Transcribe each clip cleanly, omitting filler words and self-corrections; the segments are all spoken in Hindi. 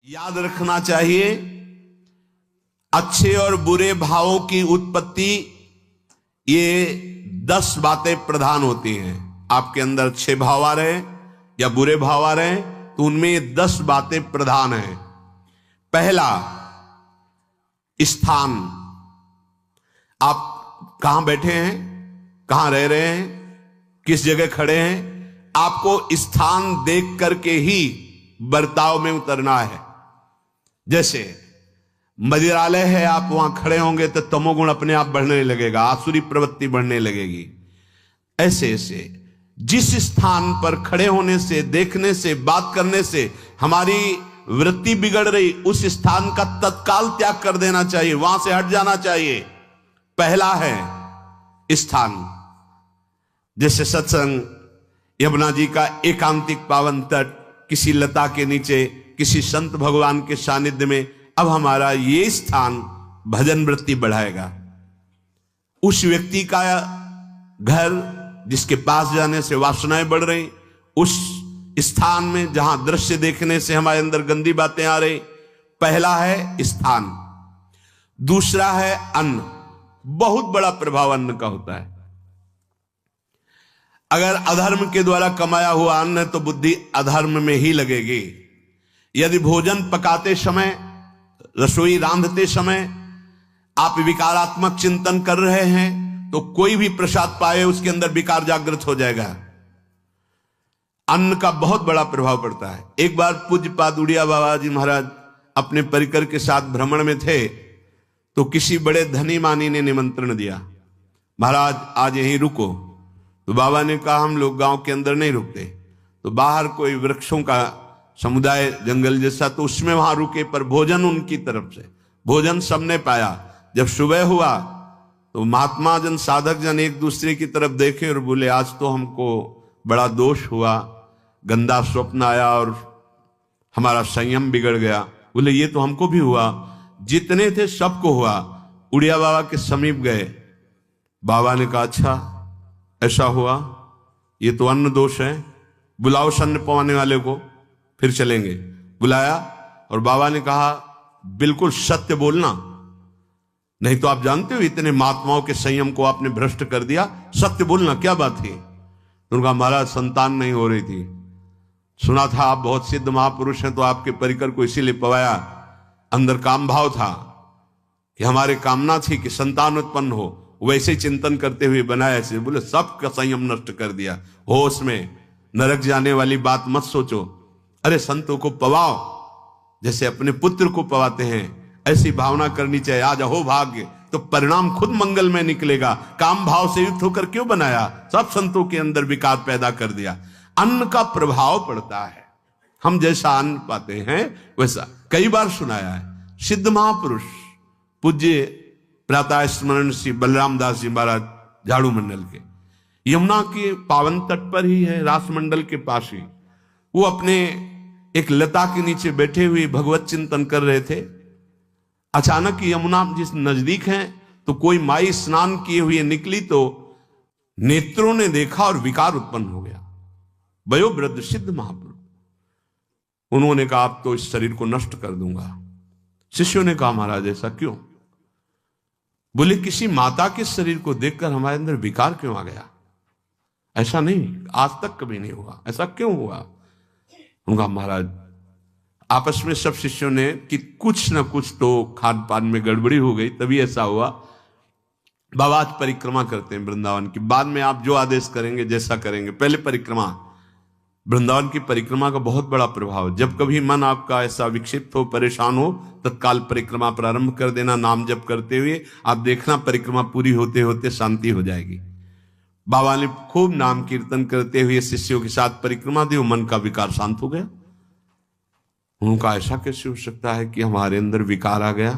याद रखना चाहिए, अच्छे और बुरे भावों की उत्पत्ति, ये 10 बातें प्रधान होती हैं। आपके अंदर अच्छे भाव आ रहे या बुरे भाव आ रहे हैं तो उनमें ये 10 बातें प्रधान हैं। पहला, स्थान। आप कहां बैठे हैं, कहां रह रहे हैं, किस जगह खड़े हैं, आपको स्थान देख करके ही बर्ताव में उतरना है। जैसे मंदिरालय है, आप वहां खड़े होंगे तो तमोगुण अपने आप बढ़ने लगेगा, आसुरी प्रवृत्ति बढ़ने लगेगी। ऐसे ऐसे जिस स्थान पर खड़े होने से, देखने से, बात करने से हमारी वृत्ति बिगड़ रही, उस स्थान का तत्काल त्याग कर देना चाहिए, वहां से हट जाना चाहिए। पहला है स्थान। जैसे सत्संग, यमुना जी का एकांतिक पावन तट, किसी लता के नीचे, किसी संत भगवान के सानिध्य में, अब हमारा ये स्थान भजन वृत्ति बढ़ाएगा। उस व्यक्ति का घर जिसके पास जाने से वासनाएं बढ़ रही, उस स्थान में जहां दृश्य देखने से हमारे अंदर गंदी बातें आ रही, पहला है स्थान। दूसरा है अन्न। बहुत बड़ा प्रभाव अन्न का होता है। अगर अधर्म के द्वारा कमाया हुआ अन्न है तो बुद्धि अधर्म में ही लगेगी। यदि भोजन पकाते समय, रसोई रांधते समय आप विकारात्मक चिंतन कर रहे हैं तो कोई भी प्रसाद पाए उसके अंदर विकार जागृत हो जाएगा। अन्न का बहुत बड़ा प्रभाव पड़ता है। एक बार पूज्यपाद उड़िया बाबा जी महाराज अपने परिकर के साथ भ्रमण में थे तो किसी बड़े धनी मानी ने निमंत्रण दिया, महाराज आज यहीं रुको। तो बाबा ने कहा हम लोग गांव के अंदर नहीं रुकते, तो बाहर कोई वृक्षों का समुदाय, जंगल जैसा, तो उसमें वहां रुके, पर भोजन उनकी तरफ से, भोजन सबने पाया। जब सुबह हुआ तो महात्मा जन, साधक जन एक दूसरे की तरफ देखे और बोले आज तो हमको बड़ा दोष हुआ, गंदा स्वप्न आया और हमारा संयम बिगड़ गया। बोले ये तो हमको भी हुआ, जितने थे सबको हुआ। उड़िया बाबा के समीप गए, बाबा ने कहा अच्छा ऐसा हुआ, ये तो अन्न दोष है, बुलाओ सन्न पवाने वाले को, फिर चलेंगे। बुलाया और बाबा ने कहा बिल्कुल सत्य बोलना, नहीं तो आप जानते हो इतने महात्माओं के संयम को आपने भ्रष्ट कर दिया, सत्य बोलना क्या बात थी। उनका महाराज संतान नहीं हो रही थी, सुना था आप बहुत सिद्ध महापुरुष हैं तो आपके परिकर को इसीलिए पवाया, अंदर काम भाव था कि हमारे कामना थी कि संतान उत्पन्न हो, वैसे चिंतन करते हुए बनाया ऐसे। बोले सबका संयम नष्ट कर दिया, होश में, नरक जाने वाली बात मत सोचो। अरे संतों को पवाओ जैसे अपने पुत्र को पवाते हैं, ऐसी भावना करनी चाहिए। आज हो भाग्य तो परिणाम खुद मंगल में निकलेगा। काम भाव से युक्त होकर क्यों बनाया, सब संतों के अंदर विकार पैदा कर दिया। अन्न का प्रभाव पड़ता है, हम जैसा अन्न पाते हैं वैसा। कई बार सुनाया है, सिद्ध महापुरुष पूज्य प्रातः स्मरण श्री बलराम दास जी महाराज झाड़ू मंडल के, यमुना के पावन तट पर ही है, रास मंडल के पास ही, वो अपने एक लता के नीचे बैठे हुए भगवत चिंतन कर रहे थे। अचानक यमुना जिस नजदीक है तो कोई माई स्नान किए हुए निकली तो नेत्रों ने देखा और विकार उत्पन्न हो गया। वयोवृद्ध सिद्ध महापुरुष, उन्होंने कहा आप तो इस शरीर को नष्ट कर दूंगा। शिष्यों ने कहा महाराज ऐसा क्यों? बोले किसी माता के शरीर को देखकर हमारे अंदर विकार क्यों आ गया? ऐसा नहीं, आज तक कभी नहीं हुआ, ऐसा क्यों हुआ? उनका महाराज आपस में सब शिष्यों ने कि कुछ ना कुछ तो खान पान में गड़बड़ी हो गई तभी ऐसा हुआ। बाबा आज परिक्रमा करते हैं वृंदावन की, बाद में आप जो आदेश करेंगे जैसा करेंगे, पहले परिक्रमा। वृंदावन की परिक्रमा का बहुत बड़ा प्रभाव, जब कभी मन आपका ऐसा विक्षिप्त हो, परेशान हो, तत्काल परिक्रमा प्रारंभ कर देना, नाम जप करते हुए। आप देखना परिक्रमा पूरी होते होते शांति हो जाएगी। बाबा ने खूब नाम कीर्तन करते हुए शिष्यों के साथ परिक्रमा दी, मन का विकार शांत हो गया। उनका ऐसा कैसे हो सकता है कि हमारे अंदर विकार आ गया?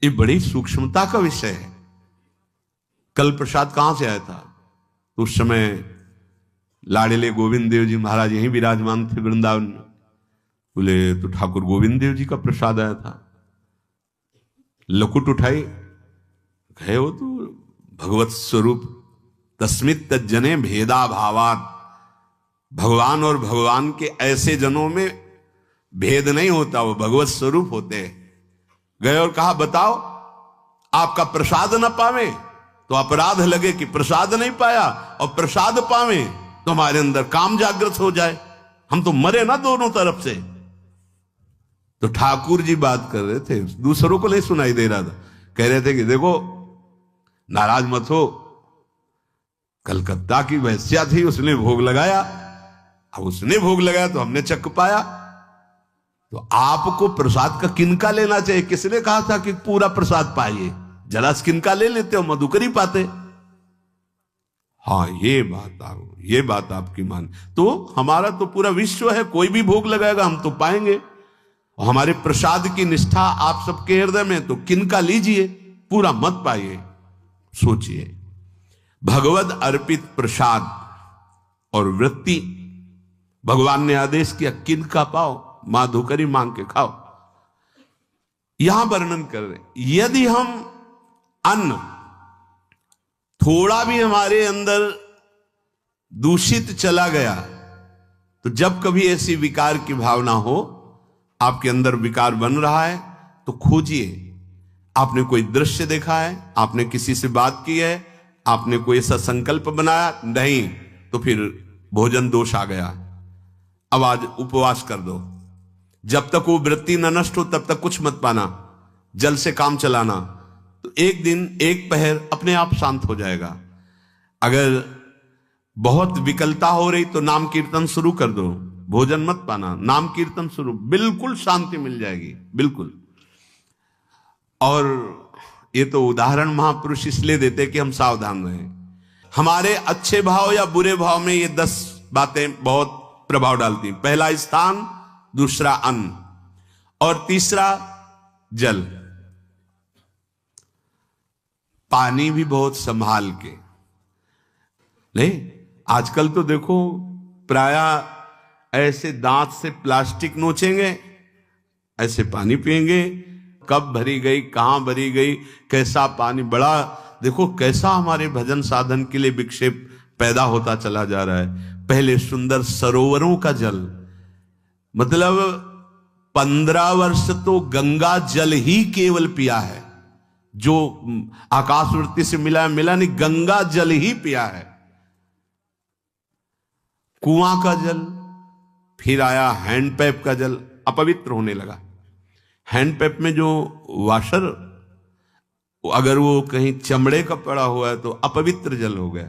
ये बड़ी सूक्ष्मता का विषय है। कल प्रसाद कहां से आया था? तो उस समय लाड़ेले गोविंद देव जी महाराज यहीं विराजमान थे वृंदावन में। बोले तो ठाकुर गोविंद देव जी का प्रसाद आया था। लकुट उठाई, गए हो तो भगवत स्वरूप तस्मित तज्जने भेदा भावात, भगवान और भगवान के ऐसे जनों में भेद नहीं होता, वो भगवत स्वरूप होते हैं। गए और कहा बताओ आपका प्रसाद न पावे तो अपराध लगे कि प्रसाद नहीं पाया, और प्रसाद पावे तो हमारे अंदर काम जागृत हो जाए, हम तो मरे ना दोनों तरफ से। तो ठाकुर जी बात कर रहे थे, दूसरों को नहीं सुनाई दे रहा था। कह रहे थे कि देखो नाराज मत हो, कलकत्ता की वैश्या थी, उसने भोग लगाया, अब उसने भोग लगाया तो हमने चख पाया, तो आपको प्रसाद का किनका लेना चाहिए? किसने कहा था कि पूरा प्रसाद पाइए? जरा किनका ले लेते हो, मधुकरी पाते। हाँ ये बात आपकी मान, तो हमारा तो पूरा विश्व है, कोई भी भोग लगाएगा हम तो पाएंगे, और हमारे प्रसाद की निष्ठा आप सबके हृदय में, तो किनका लीजिए, पूरा मत पाइए। सोचिए, भगवद अर्पित प्रसाद और वृत्ति, भगवान ने आदेश किया किनका पाओ, माधुकरी मांग के खाओ। यहां वर्णन कर रहे, यदि हम अन्न थोड़ा भी हमारे अंदर दूषित चला गया, तो जब कभी ऐसी विकार की भावना हो, आपके अंदर विकार बन रहा है, तो खोजिए। आपने कोई दृश्य देखा है, आपने किसी से बात की है, आपने कोई ऐसा संकल्प बनाया, नहीं, तो फिर भोजन दोष आ गया, अब आज उपवास कर दो। जब तक वो वृत्ति न नष्ट हो तब तक कुछ मत पाना, जल से काम चलाना, तो एक दिन एक पहर अपने आप शांत हो जाएगा। अगर बहुत विकलता हो रही तो नाम कीर्तन शुरू कर दो, भोजन मत पाना, नाम कीर्तन शुरू, बिल्कुल शांति मिल जाएगी, बिल्कुल। और ये तो उदाहरण महापुरुष इसलिए देते कि हम सावधान रहें। हमारे अच्छे भाव या बुरे भाव में ये 10 बातें बहुत प्रभाव डालती हैं। पहला स्थान, दूसरा अन्न, और तीसरा जल। पानी भी बहुत संभाल के, नहीं आजकल तो देखो प्रायः ऐसे दांत से प्लास्टिक नोचेंगे, ऐसे पानी पिएंगे, कब भरी गई, कहां भरी गई, कैसा पानी, बड़ा देखो कैसा हमारे भजन साधन के लिए विक्षेप पैदा होता चला जा रहा है। पहले सुंदर सरोवरों का जल, मतलब 15 वर्ष तो गंगा जल ही केवल पिया है, जो आकाशवृत्ति से मिला नहीं, गंगा जल ही पिया है। कुआं का जल, फिर आया हैंडपैप का जल, अपवित्र होने लगा। हैंडपैप में जो वाशर, अगर वो कहीं चमड़े का पड़ा हुआ है तो अपवित्र जल हो गया।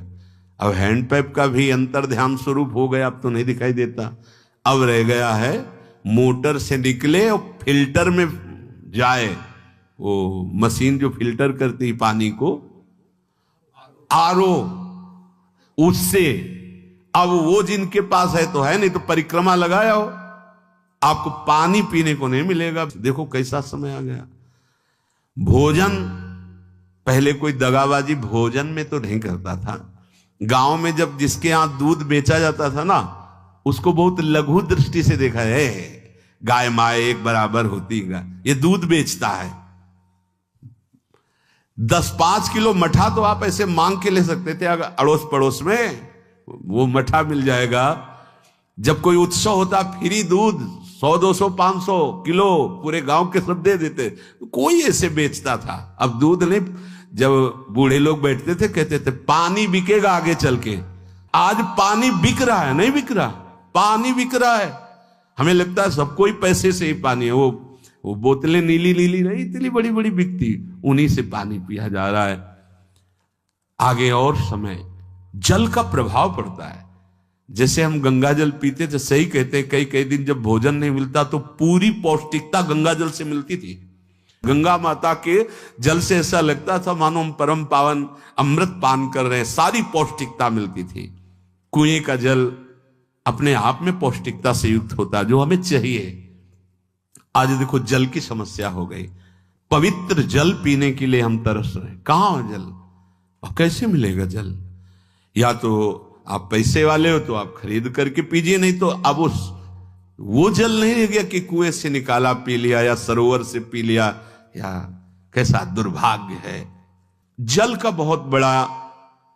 अब हैंडपैप का भी अंतर ध्यान स्वरूप हो गया, अब तो नहीं दिखाई देता। अब रह गया है मोटर से निकले और फिल्टर में जाए, वो मशीन जो फिल्टर करती पानी को, आरओ, उससे। अब वो जिनके पास है तो है, नहीं तो परिक्रमा लगाया हो, आपको पानी पीने को नहीं मिलेगा। देखो कैसा समय आ गया। भोजन, पहले कोई दगाबाजी भोजन में तो नहीं करता था। गांव में जब जिसके यहां दूध बेचा जाता था ना, उसको बहुत लघु दृष्टि से देखा है, गाय माए एक बराबर होती है, ये दूध बेचता है। 10-5 किलो मठा तो आप ऐसे मांग के ले सकते थे, अगर अड़ोस पड़ोस में वो मठा मिल जाएगा। जब कोई उत्सव होता, फ्री दूध 100-200 500 किलो पूरे गांव के सब दे देते, कोई ऐसे बेचता था। अब दूध नहीं, जब बूढ़े लोग बैठते थे कहते थे पानी बिकेगा आगे चल के। आज पानी बिक रहा है, नहीं बिक रहा, पानी बिक रहा है। हमें लगता है सबको ही पैसे से ही पानी है, वो बोतलें नीली नीली नहीं, इतनी बड़ी बड़ी बिकती, उन्हीं से पानी पिया जा रहा है। आगे और समय जल का प्रभाव पड़ता है। जैसे हम गंगा जल पीते थे, सही कहते हैं, कई दिन जब भोजन नहीं मिलता तो पूरी पौष्टिकता गंगा जल से मिलती थी। गंगा माता के जल से ऐसा लगता था मानो हम परम पावन अमृत पान कर रहे हैं, सारी पौष्टिकता मिलती थी। कुएं का जल अपने आप में पौष्टिकता से युक्त होता, जो हमें चाहिए। आज देखो जल की समस्या हो गई, पवित्र जल पीने के लिए हम तरस रहे हैं। कहां है जल और कैसे मिलेगा जल? या तो आप पैसे वाले हो तो आप खरीद करके पीजिए, नहीं तो अब वो जल नहीं रह गया कि कुएं से निकाला पी लिया या सरोवर से पी लिया, या कैसा दुर्भाग्य है। जल का बहुत बड़ा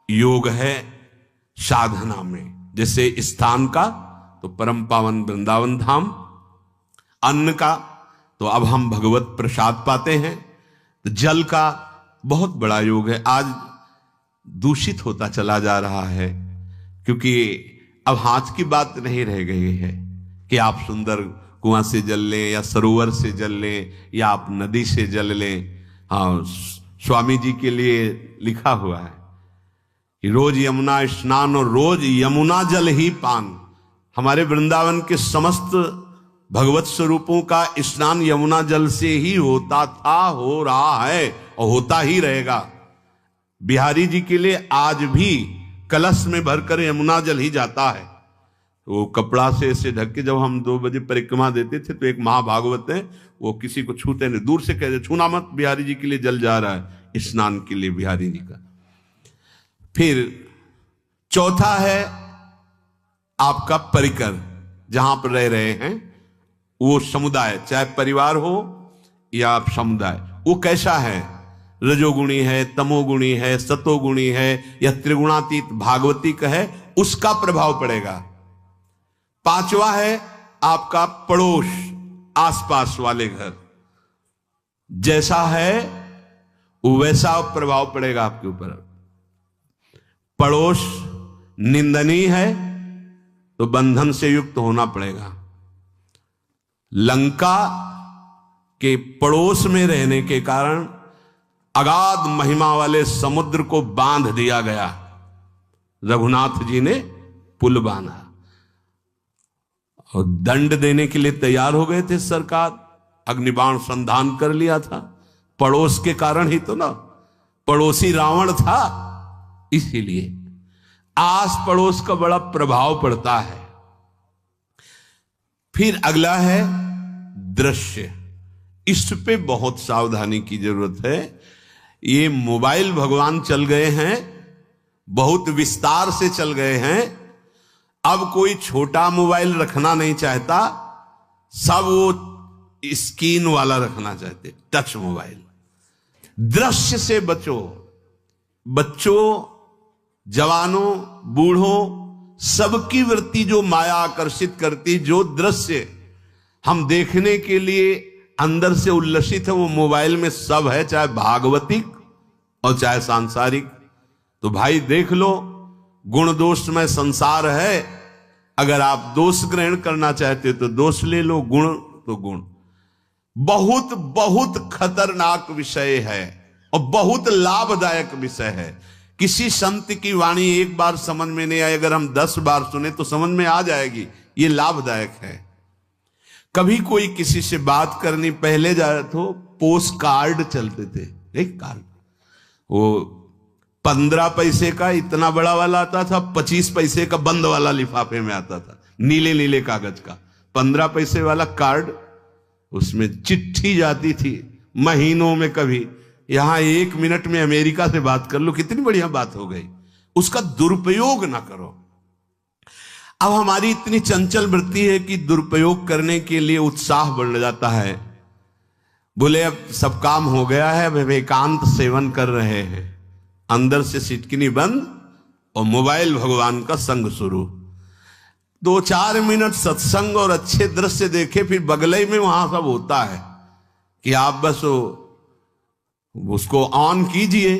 योग है साधना में। जैसे स्थान का तो परम पावन वृंदावन धाम, अन्न का तो अब हम भगवत प्रसाद पाते हैं, तो जल का बहुत बड़ा योग है। आज दूषित होता चला जा रहा है, क्योंकि अब हाथ की बात नहीं रह गई है कि आप सुंदर कुआं से जल लें या सरोवर से जल लें या आप नदी से जल लें। हाँ, स्वामी जी के लिए लिखा हुआ है कि रोज यमुना स्नान और रोज यमुना जल ही पान। हमारे वृंदावन के समस्त भगवत स्वरूपों का स्नान यमुना जल से ही होता था, हो रहा है और होता ही रहेगा। बिहारी जी के लिए आज भी कलश में भरकर यमुना जल ही जाता है। वो कपड़ा से ऐसे ढक के, जब हम 2 बजे परिक्रमा देते थे तो एक महाभागवत है, वो किसी को छूते नहीं, दूर से कहते छूना मत, बिहारी जी के लिए जल जा रहा है स्नान के लिए बिहारी जी का। फिर चौथा है आपका परिकर, जहां पर रह रहे हैं वो समुदाय, चाहे परिवार हो या आप समुदाय, वो कैसा है, रजोगुणी है, तमोगुणी है, सतोगुणी है या त्रिगुणातीत भागवतिक है, उसका प्रभाव पड़ेगा। पांचवा है आपका पड़ोस, आसपास वाले घर, जैसा है वैसा प्रभाव पड़ेगा आपके ऊपर। पड़ोस निंदनीय है तो बंधन से युक्त होना पड़ेगा। लंका के पड़ोस में रहने के कारण अगाध महिमा वाले समुद्र को बांध दिया गया, रघुनाथ जी ने पुल बांधा और दंड देने के लिए तैयार हो गए थे सरकार, अग्निबाण संधान कर लिया था, पड़ोस के कारण ही तो ना, पड़ोसी रावण था। इसीलिए आस पड़ोस का बड़ा प्रभाव पड़ता है। फिर अगला है दृश्य, इस पे बहुत सावधानी की जरूरत है। ये मोबाइल भगवान चल गए हैं, बहुत विस्तार से चल गए हैं। अब कोई छोटा मोबाइल रखना नहीं चाहता, सब वो स्क्रीन वाला रखना चाहते, टच मोबाइल। दृश्य से बचो, बच्चों, जवानों, बूढ़ों, सबकी वृत्ति जो माया आकर्षित करती, जो दृश्य हम देखने के लिए अंदर से उल्लसित है, वो मोबाइल में सब है, चाहे भागवतिक और चाहे सांसारिक। तो भाई देख लो, गुण दोष में संसार है। अगर आप दोष ग्रहण करना चाहते तो दोष ले लो, गुण तो गुण। बहुत बहुत खतरनाक विषय है और बहुत लाभदायक विषय है। किसी संत की वाणी एक बार समझ में नहीं आई, अगर हम 10 बार सुने तो समझ में आ जाएगी, ये लाभदायक है। कभी कोई किसी से बात करनी, पहले जाए तो पोस्ट कार्ड चलते थे, एक कार्ड, वो 15 पैसे का इतना बड़ा वाला आता था, 25 पैसे का बंद वाला लिफाफे में आता था, नीले नीले कागज का 15 पैसे वाला कार्ड। उसमें चिट्ठी जाती थी महीनों में, कभी यहां 1 मिनट में अमेरिका से बात कर लो, कितनी बढ़िया बात हो गई। उसका दुरुपयोग ना करो। अब हमारी इतनी चंचल वृत्ति है कि दुरुपयोग करने के लिए उत्साह बढ़ जाता है। बोले अब सब काम हो गया है, अब एकांत सेवन कर रहे हैं, अंदर से सिटकिनी बंद और मोबाइल भगवान का संग शुरू। 2-4 मिनट सत्संग और अच्छे दृश्य देखे, फिर बगले में वहां सब होता है कि आप बस उसको ऑन कीजिए,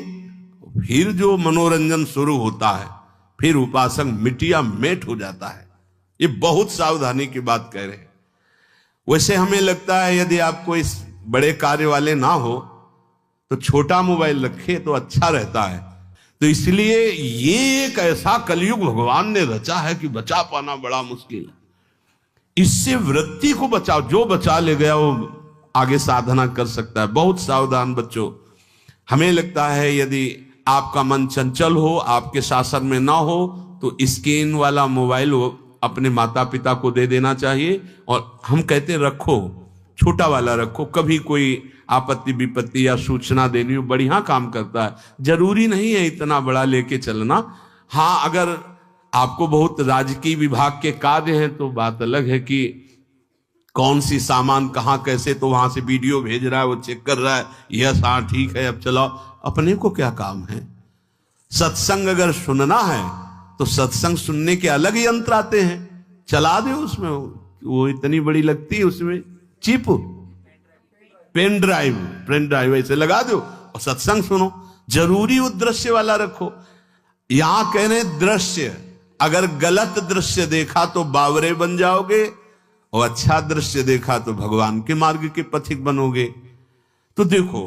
फिर जो मनोरंजन शुरू होता है, फिर उपासक मिटिया मेट हो जाता है। ये बहुत सावधानी की बात कह रहे हैं। वैसे हमें लगता है यदि आप कोई बड़े कार्य वाले ना हो तो छोटा मोबाइल रखे तो अच्छा रहता है। तो इसलिए ये एक ऐसा कलयुग भगवान ने रचा है कि बचा पाना बड़ा मुश्किल है। इससे वृत्ति को बचाओ, जो बचा ले गया वो आगे साधना कर सकता है। बहुत सावधान बच्चों। हमें लगता है यदि आपका मन चंचल हो, आपके शासन में ना हो, तो स्क्रीन वाला मोबाइल अपने माता पिता को दे देना चाहिए। और हम कहते हैं रखो, छोटा वाला रखो, कभी कोई आपत्ति विपत्ति या सूचना देनी हो, बढ़िया काम करता है। जरूरी नहीं है इतना बड़ा लेके चलना। हाँ, अगर आपको बहुत राजकीय विभाग के कार्य हैं तो बात अलग है कि कौन सी सामान कहाँ कैसे, तो वहां से वीडियो भेज रहा है, वो चेक कर रहा है, यस हाँ ठीक है अब चलाओ। अपने को क्या काम है? सत्संग अगर सुनना है तो सत्संग सुनने के अलग यंत्र आते हैं, चला दे उसमें, वो इतनी बड़ी लगती है उसमें चिप, पेन ड्राइव ऐसे लगा दो और सत्संग सुनो। जरूरी वो दृश्य वाला रखो। यहां कह रहे दृश्य, अगर गलत दृश्य देखा तो बावरे बन जाओगे और अच्छा दृश्य देखा तो भगवान के मार्ग के पथिक बनोगे। तो देखो,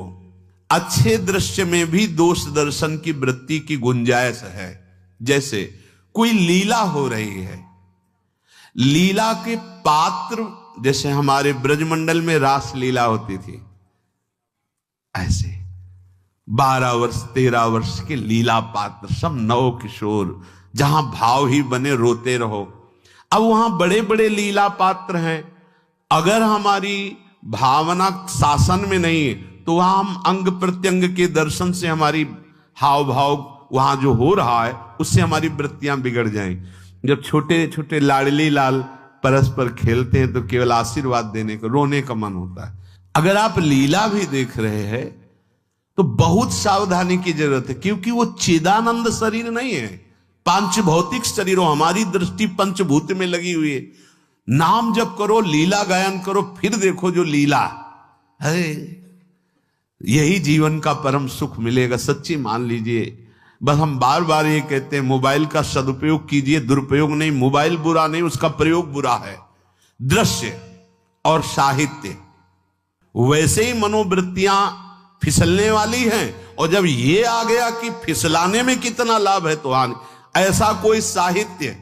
अच्छे दृश्य में भी दोष दर्शन की वृत्ति की गुंजाइश है। जैसे कोई लीला हो रही है, लीला के पात्र, जैसे हमारे ब्रजमंडल में रास लीला होती थी, ऐसे 12 वर्ष 13 वर्ष के लीला पात्र, सब नव किशोर, जहां भाव ही बने रोते रहो। अब वहां बड़े बड़े लीला पात्र हैं, अगर हमारी भावना शासन में नहीं है तो वहां हम अंग प्रत्यंग के दर्शन से हमारी हाव भाव वहां जो हो रहा है उससे हमारी वृत्तियां बिगड़ जाएं। जब छोटे छोटे लाडली लाल परस्पर खेलते हैं तो केवल आशीर्वाद देने को, रोने का मन होता है। अगर आप लीला भी देख रहे हैं तो बहुत सावधानी की जरूरत है, क्योंकि वो चिदानंद शरीर नहीं है, पांच भौतिक शरीरों, हमारी दृष्टि पंचभूत में लगी हुई है। नाम जप करो, लीला गायन करो, फिर देखो जो लीला है, यही जीवन का परम सुख मिलेगा। सच्ची मान लीजिए। बस हम बार बार ये कहते हैं, मोबाइल का सदुपयोग कीजिए, दुरुपयोग नहीं। मोबाइल बुरा नहीं, उसका प्रयोग बुरा है। दृश्य और साहित्य, वैसे ही मनोवृत्तियां फिसलने वाली हैं, और जब ये आ गया कि फिसलाने में कितना लाभ है तो हानि, ऐसा कोई साहित्य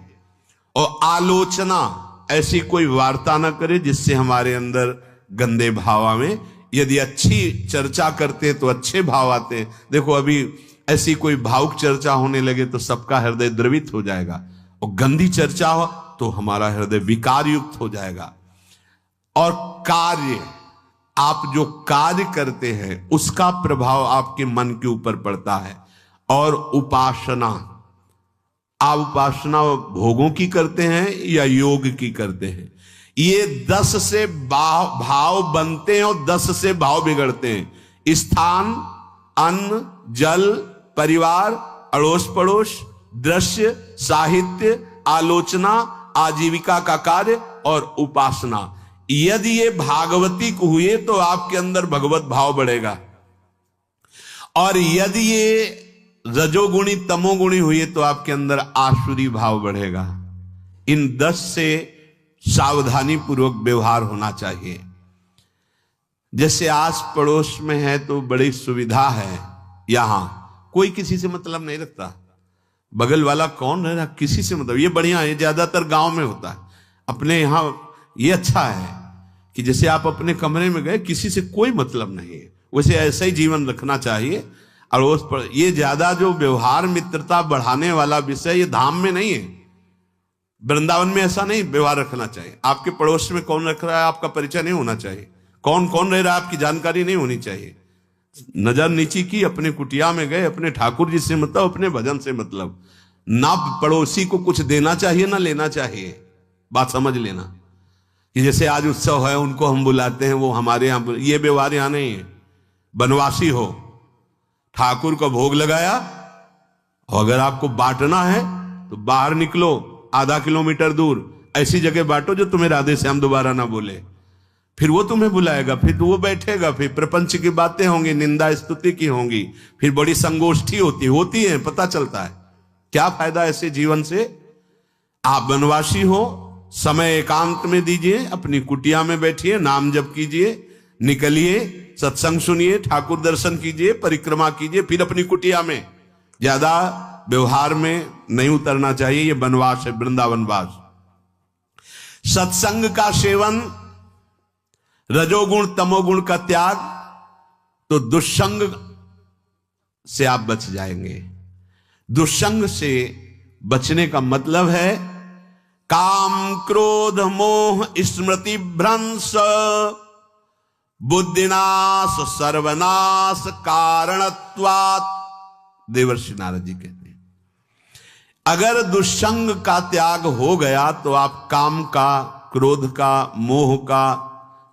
और आलोचना, ऐसी कोई वार्ता ना करे जिससे हमारे अंदर गंदे भाव आवे। यदि अच्छी चर्चा करते तो अच्छे भाव आते हैं। देखो, अभी ऐसी कोई भावुक चर्चा होने लगे तो सबका हृदय द्रवित हो जाएगा, और गंदी चर्चा हो तो हमारा हृदय विकार युक्त हो जाएगा। और कार्य, आप जो कार्य करते हैं उसका प्रभाव आपके मन के ऊपर पड़ता है। और उपासना, आप उपासना भोगों की करते हैं या योग की करते हैं, ये 10 से भाव बनते हैं और 10 से भाव बिगड़ते हैं। स्थान, अन्न, जल, परिवार, अड़ोस पड़ोस, दृश्य, साहित्य, आलोचना, आजीविका का कार्य और उपासना। यदि ये भागवतिक हुए तो आपके अंदर भगवत भाव बढ़ेगा, और यदि ये रजोगुणी तमोगुणी हुए तो आपके अंदर आसुरी भाव बढ़ेगा। इन 10 से सावधानी पूर्वक व्यवहार होना चाहिए। जैसे आस पड़ोस में है तो बड़ी सुविधा है, यहां कोई किसी से मतलब नहीं रखता, बगल वाला कौन रह रहा किसी से मतलब, ये बढ़िया है। ज्यादातर गांव में होता है। अपने यहां ये अच्छा है कि जैसे आप अपने कमरे में गए, किसी से कोई मतलब नहीं है, वैसे ऐसा ही जीवन रखना चाहिए। अड़ोस पर ये ज्यादा जो व्यवहार मित्रता बढ़ाने वाला विषय, ये धाम में नहीं है, वृंदावन में ऐसा नहीं व्यवहार रखना चाहिए। आपके पड़ोस में कौन रख रहा है आपका परिचय नहीं होना चाहिए, कौन कौन रह रहा है आपकी जानकारी नहीं होनी चाहिए। नजर नीची की, अपने कुटिया में गए, अपने ठाकुर जी से मतलब, अपने भजन से मतलब। ना पड़ोसी को कुछ देना चाहिए ना लेना चाहिए, बात समझ लेना। कि जैसे आज उत्सव है, उनको हम बुलाते हैं, वो हमारे यहाँ, ये व्यवहार यहाँ नहीं है। बनवासी हो, ठाकुर का भोग लगाया, और अगर आपको बांटना है तो बाहर निकलो, आधा किलोमीटर दूर ऐसी जगह बांटो जो तुम्हें राधे श्याम दोबारा ना बोले, फिर वो तुम्हें बुलाएगा, फिर वो बैठेगा, फिर प्रपंच की बातें होंगी, निंदा स्तुति की होंगी, फिर बड़ी संगोष्ठी होती है, पता चलता है। क्या फायदा ऐसे जीवन से। आप वनवासी हो, समय एकांत में दीजिए, अपनी कुटिया में बैठिए, नाम जप कीजिए, निकलिए, सत्संग सुनिए, ठाकुर दर्शन कीजिए, परिक्रमा कीजिए, फिर अपनी कुटिया में। ज्यादा व्यवहार में नहीं उतरना चाहिए, ये वनवास है, वृंदावनवास। सत्संग का सेवन, रजोगुण तमोगुण का त्याग, तो दुष्संग से आप बच जाएंगे। दुष्संग से बचने का मतलब है काम क्रोध मोह स्मृति भ्रंश बुद्धिनाश सर्वनाश कारणत्वात्, देवर्षि नारद जी कहते हैं। अगर दुष्संग का त्याग हो गया तो आप काम का, क्रोध का, मोह का,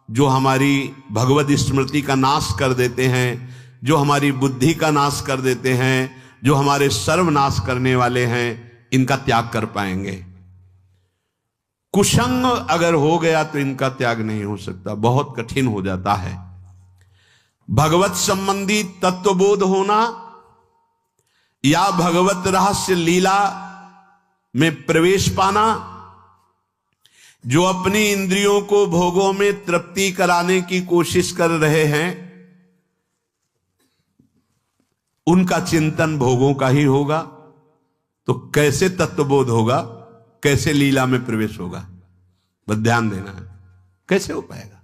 जो हमारी भगवत स्मृति का नाश कर देते हैं, जो हमारी बुद्धि का नाश कर देते हैं, जो हमारे सर्वनाश करने वाले हैं, इनका त्याग कर पाएंगे। कुसंग अगर हो गया तो इनका त्याग नहीं हो सकता, बहुत कठिन हो जाता है। भगवत संबंधी तत्वबोध होना या भगवत रहस्य लीला में प्रवेश पाना, जो अपनी इंद्रियों को भोगों में तृप्ति कराने की कोशिश कर रहे हैं, उनका चिंतन भोगों का ही होगा। तो कैसे तत्वबोध होगा, कैसे लीला में प्रवेश होगा, बस ध्यान देना है, कैसे हो पाएगा?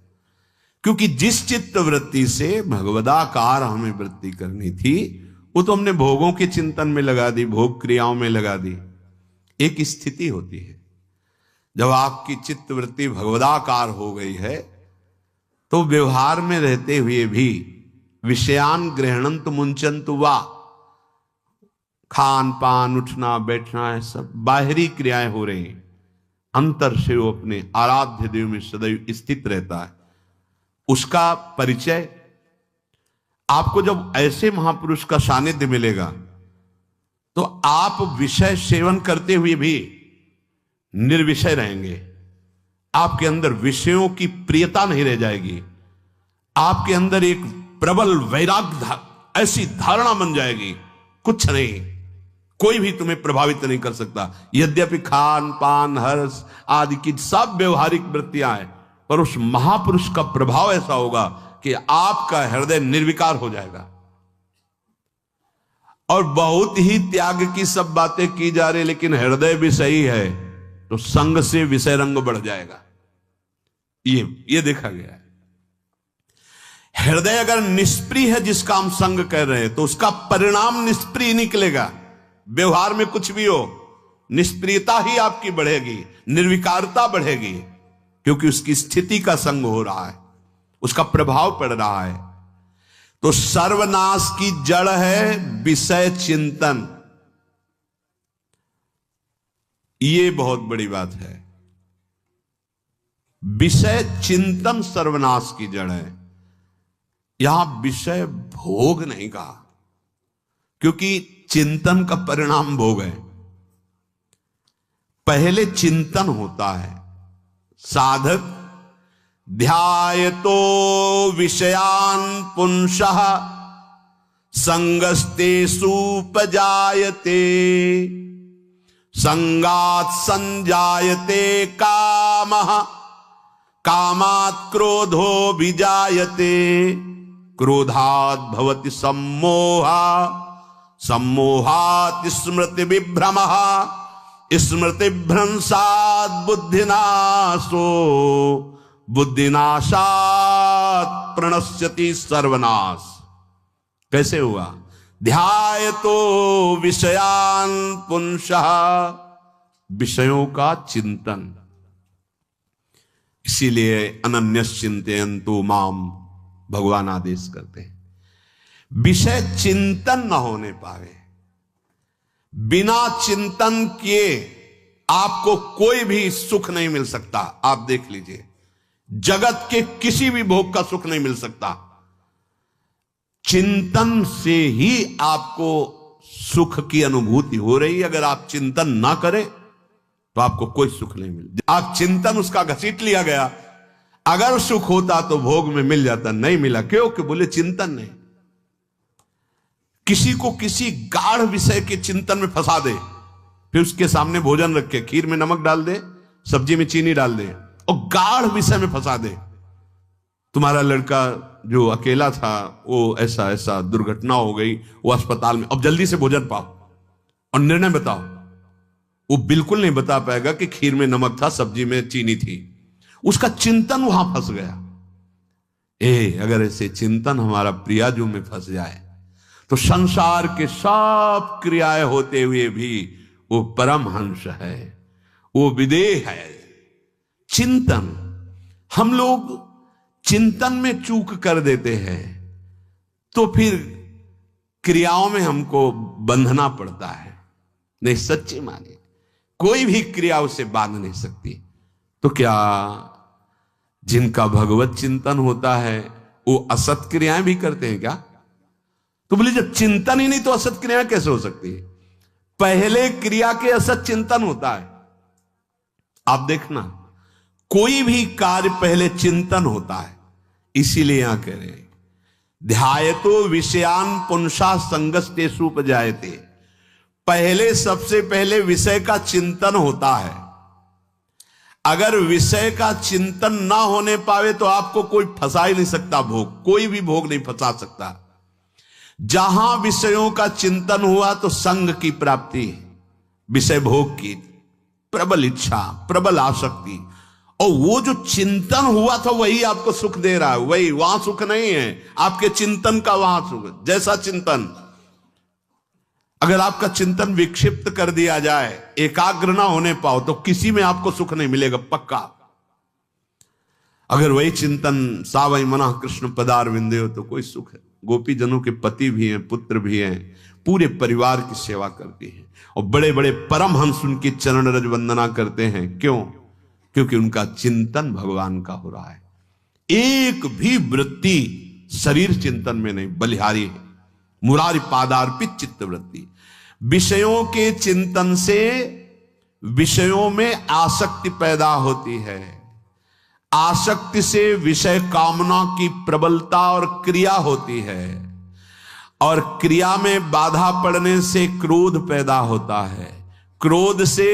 क्योंकि जिस चित्त वृत्ति से भगवदाकार हमें वृत्ति करनी थी, वो तो हमने भोगों के चिंतन में लगा दी, भोग क्रियाओं में लगा दी। एक स्थिति होती है जब आपकी चित्त वृत्ति भगवदाकार हो गई है, तो व्यवहार में रहते हुए भी विषयान ग्रहणंत मुंचंत वा, खान पान उठना बैठना है, सब बाहरी क्रियाएं हो रही हैं, अंतर से वो अपने आराध्य देव में सदैव स्थित रहता है। उसका परिचय आपको जब ऐसे महापुरुष का सानिध्य मिलेगा, तो आप विषय सेवन करते हुए भी निर्विषय रहेंगे। आपके अंदर विषयों की प्रियता नहीं रह जाएगी, आपके अंदर एक प्रबल वैराग्य ऐसी धारणा बन जाएगी, कुछ नहीं, कोई भी तुम्हें प्रभावित नहीं कर सकता। यद्यपि खान पान हर्ष आदि की सब व्यवहारिक वृत्तियां हैं, पर उस महापुरुष का प्रभाव ऐसा होगा कि आपका हृदय निर्विकार हो जाएगा। और बहुत ही त्याग की सब बातें की जा रही, लेकिन हृदय भी सही है तो संग से विषय रंग बढ़ जाएगा। ये देखा गया है। हृदय अगर निष्प्रिय है, जिसका हम संग कह रहे हैं, तो उसका परिणाम निष्प्रिय निकलेगा। व्यवहार में कुछ भी हो, निष्प्रियता ही आपकी बढ़ेगी, निर्विकारता बढ़ेगी, क्योंकि उसकी स्थिति का संग हो रहा है, उसका प्रभाव पड़ रहा है। तो सर्वनाश की जड़ है विषय चिंतन। ये बहुत बड़ी बात है। विषय चिंतन सर्वनाश की जड़ है। यहां विषय भोग नहीं कहा, क्योंकि चिंतन का परिणाम भोग है। पहले चिंतन होता है, साधक ध्यायतो विषयान पुंसः संगस्तेषु उपजायते, संगात् संजायते कामः, कामात् क्रोधो विजायते, क्रोधात् भवति सम्मोहः, सम्मोहात् स्मृति विभ्रमः, स्मृति भ्रंशात् बुद्धिनाशो, बुद्धिनाशात् प्रणश्यति सर्वनाश। कैसे हुआ? ध्यायतो विषयान पुंसः, विषयों का चिंतन। इसीलिए अनन्यश्चिन्तयन्तु माम भगवान आदेश करते हैं। विषय चिंतन न होने पावे, बिना चिंतन किए आपको कोई भी सुख नहीं मिल सकता। आप देख लीजिए, जगत के किसी भी भोग का सुख नहीं मिल सकता। चिंतन से ही आपको सुख की अनुभूति हो रही है। अगर आप चिंतन ना करें तो आपको कोई सुख नहीं मिल। आप चिंतन उसका घसीट लिया गया। अगर सुख होता तो भोग में मिल जाता, नहीं मिला। क्यों? कि बोले चिंतन नहीं। किसी को किसी गाढ़ विषय के चिंतन में फंसा दे, फिर उसके सामने भोजन रखे, खीर में नमक डाल दे, सब्जी में चीनी डाल दे और गाढ़ विषय में फंसा दे। तुम्हारा लड़का जो अकेला था, वो ऐसा ऐसा दुर्घटना हो गई, वो अस्पताल में, अब जल्दी से भोजन पाओ और निर्णय बताओ। वो बिल्कुल नहीं बता पाएगा कि खीर में नमक था, सब्जी में चीनी थी। उसका चिंतन वहां फंस गया। अगर ऐसे चिंतन हमारा प्रियाजू में फंस जाए तो संसार के सब क्रियाएं होते हुए भी वो परमहंस है, वो विदेह है। चिंतन, हम लोग चिंतन में चूक कर देते हैं तो फिर क्रियाओं में हमको बंधना पड़ता है। नहीं, सच्ची माने कोई भी क्रिया उसे बांध नहीं सकती। तो क्या जिनका भगवत चिंतन होता है वो असत क्रियाएं भी करते हैं क्या? तो बोले जब चिंतन ही नहीं तो असत क्रियाएं कैसे हो सकती है? पहले क्रिया के असत चिंतन होता है। आप देखना, कोई भी कार्य पहले चिंतन होता है। इसीलिए यहां कह रहे हैं ध्यायतो विषयान पुंसा संगस्तेषु उपजायते। पहले सबसे पहले विषय का चिंतन होता है। अगर विषय का चिंतन ना होने पावे तो आपको कोई फंसा ही नहीं सकता भोग, कोई भी भोग नहीं फंसा सकता। जहां विषयों का चिंतन हुआ तो संग की प्राप्ति, विषय भोग की प्रबल इच्छा, प्रबल आसक्ति, और वो जो चिंतन हुआ था वही आपको सुख दे रहा है। वही, वहां सुख नहीं है, आपके चिंतन का वहां सुख। जैसा चिंतन, अगर आपका चिंतन विक्षिप्त कर दिया जाए, एकाग्र ना होने पाओ, तो किसी में आपको सुख नहीं मिलेगा पक्का। अगर वही चिंतन सावई मना कृष्ण पदार विंदे हो तो कोई सुख है। गोपी जनों के पति भी हैं, पुत्र भी हैं, पूरे परिवार की सेवा करती हैं, और बड़े बड़े परमहंस उनकी चरण रज वंदना करते हैं। क्यों? क्योंकि उनका चिंतन भगवान का हो रहा है। एक भी वृत्ति शरीर चिंतन में नहीं, बलिहारी है। मुरारी पादार्पित चित्त वृत्ति। विषयों के चिंतन से विषयों में आसक्ति पैदा होती है। आसक्ति से विषय कामना की प्रबलता और क्रिया होती है, और क्रिया में बाधा पड़ने से क्रोध पैदा होता है। क्रोध से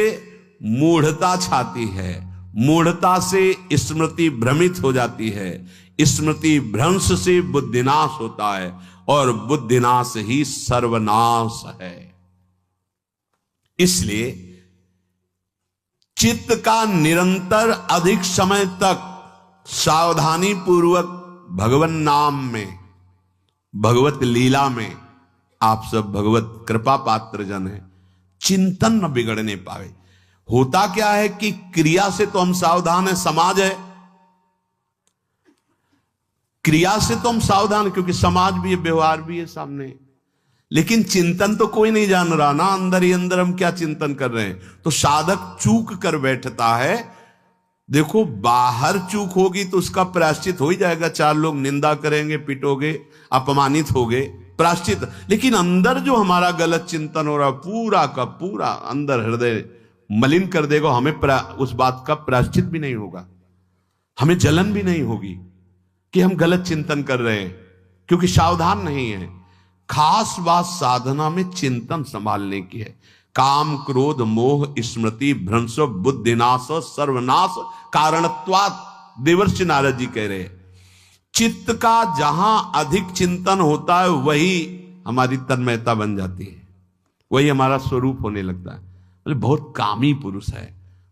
मूढ़ता छाती है, मूढ़ता से स्मृति भ्रमित हो जाती है, स्मृति भ्रंश से बुद्धिनाश होता है, और बुद्धिनाश ही सर्वनाश है। इसलिए चित्त का निरंतर अधिक समय तक सावधानी पूर्वक भगवन नाम में, भगवत लीला में, आप सब भगवत कृपा पात्र जन है, चिंतन न बिगड़ने पावे। होता क्या है कि क्रिया से तो हम सावधान है, समाज है, क्रिया से तो हम सावधान, क्योंकि समाज भी है, व्यवहार भी है सामने, लेकिन चिंतन तो कोई नहीं जान रहा ना, अंदर ही अंदर हम क्या चिंतन कर रहे हैं। तो साधक चूक कर बैठता है। देखो, बाहर चूक होगी तो उसका प्रायश्चित हो ही जाएगा, चार लोग निंदा करेंगे, पिटोगे, अपमानित होगे, प्रायश्चित। लेकिन अंदर जो हमारा गलत चिंतन हो रहा, पूरा का पूरा अंदर हृदय मलिन कर देगा। हमें उस बात का प्रायश्चित भी नहीं होगा, हमें जलन भी नहीं होगी कि हम गलत चिंतन कर रहे हैं, क्योंकि सावधान नहीं है। खास बात साधना में चिंतन संभालने की है। काम क्रोध मोह स्मृति भ्रंश बुद्धिनाश सर्वनाश कारणत्वात्, देवर्षि नारद जी कह रहे हैं। चित्त का जहां अधिक चिंतन होता है वही हमारी तन्मयता बन जाती है, वही हमारा स्वरूप होने लगता है। बोले बहुत कामी पुरुष है,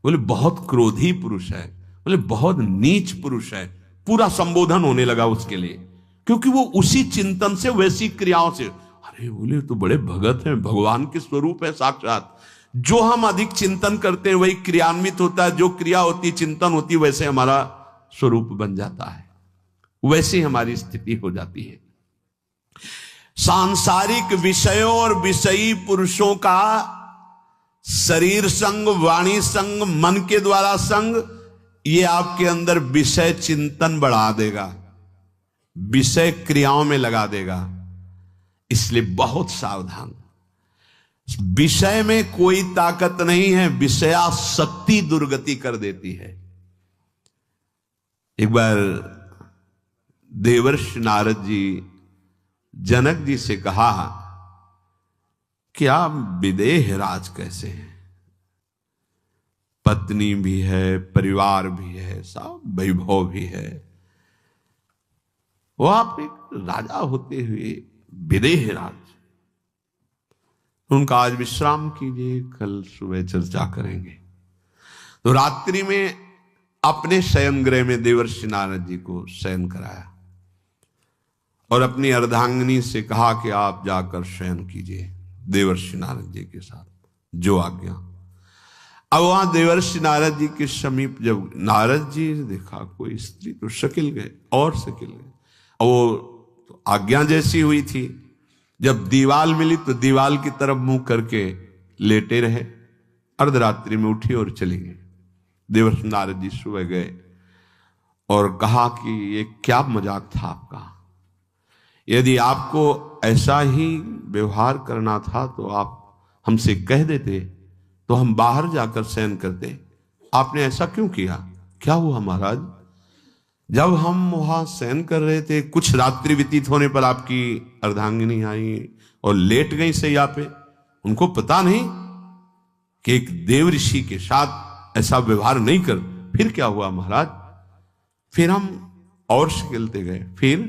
बोले बहुत क्रोधी पुरुष है, बोले बहुत नीच पुरुष है, पूरा संबोधन होने लगा उसके लिए, क्योंकि वो उसी चिंतन से, वैसी क्रियाओं से। अरे बोले तो बड़े भगत हैं, भगवान के स्वरूप है साक्षात। जो हम अधिक चिंतन करते हैं वही क्रियान्वित होता है, जो क्रिया होती, चिंतन होती, वैसे हमारा स्वरूप बन जाता है, वैसे हमारी स्थिति हो जाती है। सांसारिक विषयों और विषयी पुरुषों का शरीर संग, वाणी संग, मन के द्वारा संग, ये आपके अंदर विषय चिंतन बढ़ा देगा, विषय क्रियाओं में लगा देगा। इसलिए बहुत सावधान। विषय में कोई ताकत नहीं है, विषयासक्ति दुर्गति कर देती है। एक बार देवर्षि नारद जी जनक जी से कहा कि आप विदेह राज कैसे हैं, पत्नी भी है, परिवार भी है, सब वैभव भी है, वो आप एक राजा होते हुए विदेह राज। उनका आज विश्राम कीजिए, कल सुबह चर्चा करेंगे। तो रात्रि में अपने शयन गृह में देवर्षि नारद जी को शयन कराया और अपनी अर्धांगिनी से कहा कि आप जाकर शयन कीजिए देवर्षि नारद जी के साथ, जो आज्ञा। अब वहां देवर्षि नारद जी के समीप जब नारद जी ने देखा कोई स्त्री, तो शकिल गए और शकिल गए। और वो तो आज्ञा जैसी हुई थी, जब दीवाल मिली तो दीवाल की तरफ मुंह करके लेटे रहे। अर्धरात्रि में उठी और चली गई। देवर्षि नारद जी सुबह गए और कहा कि ये क्या मजाक था आपका, यदि आपको ऐसा ही व्यवहार करना था तो आप हमसे कह देते, तो हम बाहर जाकर शयन करते, आपने ऐसा क्यों किया। क्या हुआ महाराज? जब हम वहां शयन कर रहे थे, कुछ रात्रि व्यतीत होने पर आपकी अर्धांगिनी आई और लेट गई सैया पे। उनको पता नहीं कि एक देव ऋषि के साथ ऐसा व्यवहार नहीं कर। फिर क्या हुआ महाराज? फिर हम और खेलते गए, फिर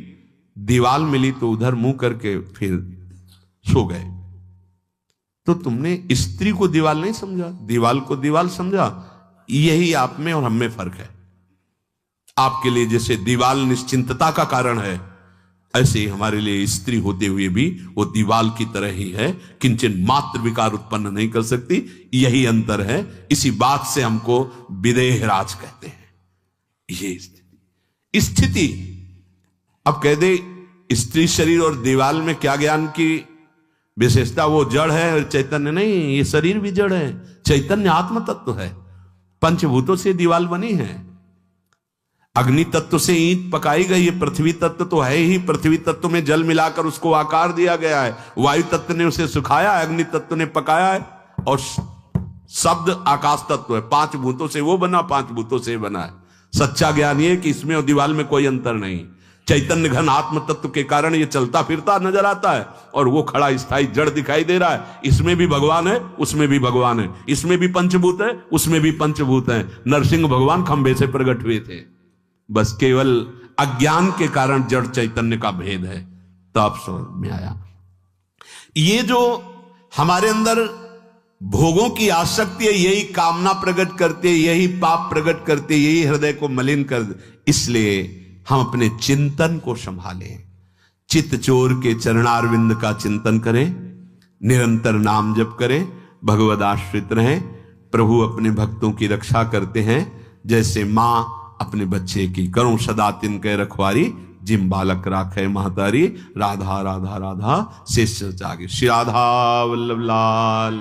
दीवाल मिली तो उधर मुंह करके फिर सो गए। तो तुमने स्त्री को दीवाल नहीं समझा, दीवाल को दीवाल समझा। यही आप में और हम में फर्क है। आपके लिए जैसे दीवाल निश्चिंतता का कारण है, ऐसे ही हमारे लिए स्त्री होते हुए भी वो दीवाल की तरह ही है, किंचन मात्र विकार उत्पन्न नहीं कर सकती। यही अंतर है। इसी बात से हमको विदेहराज कहते हैं। ये स्थिति अब कह दे स्त्री शरीर और दीवाल में क्या ज्ञान की विशेषता? वो जड़ है और चैतन्य नहीं। ये शरीर भी जड़ है, चैतन्य आत्म तत्व है। पंचभूतों से दीवाल बनी है। अग्नि तत्व से ईंट पकाई गई है। पृथ्वी तत्व तो है ही, पृथ्वी तत्व में जल मिलाकर उसको आकार दिया गया है। वायु तत्व ने उसे सुखाया है, अग्नि तत्व ने पकाया है, और शब्द आकाश तत्व है। 5 भूतों से वो बना, 5 भूतों से बना है। सच्चा ज्ञान ये कि इसमें और दीवाल में कोई अंतर नहीं। चैतन्य घन आत्म तत्व के कारण ये चलता फिरता नजर आता है, और वो खड़ा स्थायी जड़ दिखाई दे रहा है। इसमें भी भगवान है, उसमें भी भगवान है। इसमें भी पंचभूत है, उसमें भी पंचभूत है। नरसिंह भगवान खंबे से प्रकट हुए थे, बस केवल अज्ञान के कारण जड़ चैतन्य का भेद है। तो आप समझ में आया। ये जो हमारे अंदर भोगों की आसक्ति है, यही कामना प्रकट करते, यही पाप प्रकट करते, यही हृदय को मलिन कर। इसलिए हम अपने चिंतन को संभालें। चित्त चोर के चरणारविंद का चिंतन करें, निरंतर नाम जप करें, भगवद आश्रित रहें। प्रभु अपने भक्तों की रक्षा करते हैं, जैसे मां अपने बच्चे की। करूं सदा तिनके रखवारी, जिम बालक राखे महतारी। राधा राधा राधा शेष जागे। श्री राधा वल्लभ लाल।